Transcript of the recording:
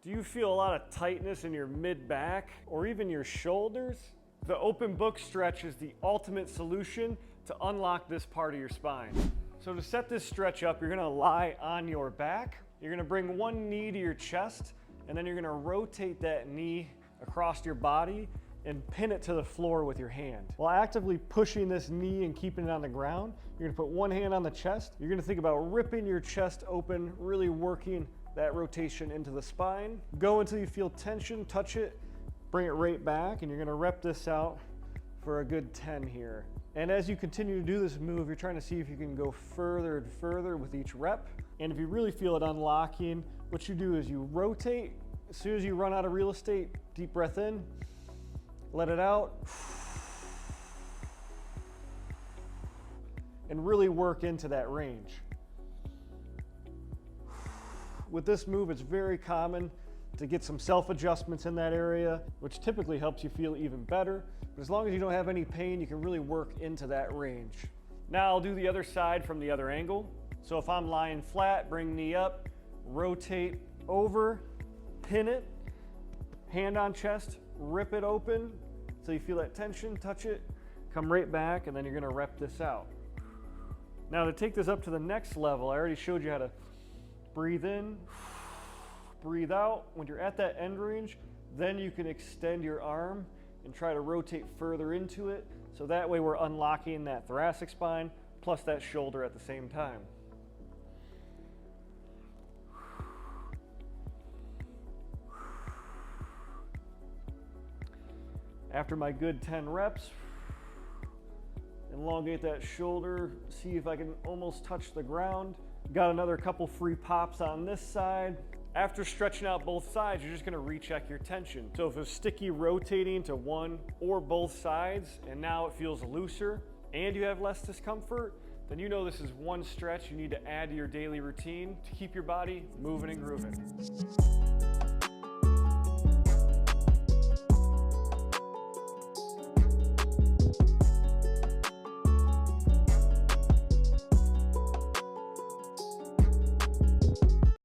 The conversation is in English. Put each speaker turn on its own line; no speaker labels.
Do you feel a lot of tightness in your mid-back or even your shoulders? The open book stretch is the ultimate solution to unlock this part of your spine. So to set this stretch up, you're gonna lie on your back. You're gonna bring one knee to your chest, and then you're gonna rotate that knee across your body and pin it to the floor with your hand. While actively pushing this knee and keeping it on the ground, you're gonna put one hand on the chest. You're gonna think about ripping your chest open, really working that rotation into the spine. Go until you feel tension, touch it, bring it right back, and you're gonna rep this out for a good 10 here. And as you continue to do this move, you're trying to see if you can go further and further with each rep. And if you really feel it unlocking, what you do is you rotate. As soon as you run out of real estate, deep breath in, let it out, and really work into that range. With this move, it's very common to get some self-adjustments in that area, which typically helps you feel even better. But as long as you don't have any pain, you can really work into that range. Now I'll do the other side from the other angle. So if I'm lying flat, bring knee up, rotate over, pin it, hand on chest, rip it open so you feel that tension, touch it, come right back, and then you're gonna rep this out. Now to take this up to the next level, I already showed you how to breathe in, breathe out. When you're at that end range, then you can extend your arm and try to rotate further into it. So that way we're unlocking that thoracic spine plus that shoulder at the same time. After my good 10 reps, elongate that shoulder, see if I can almost touch the ground. Got another couple free pops on this side. After stretching out both sides, you're just gonna recheck your tension. So if it's sticky rotating to one or both sides and now it feels looser and you have less discomfort, then you know this is one stretch you need to add to your daily routine to keep your body moving and grooving.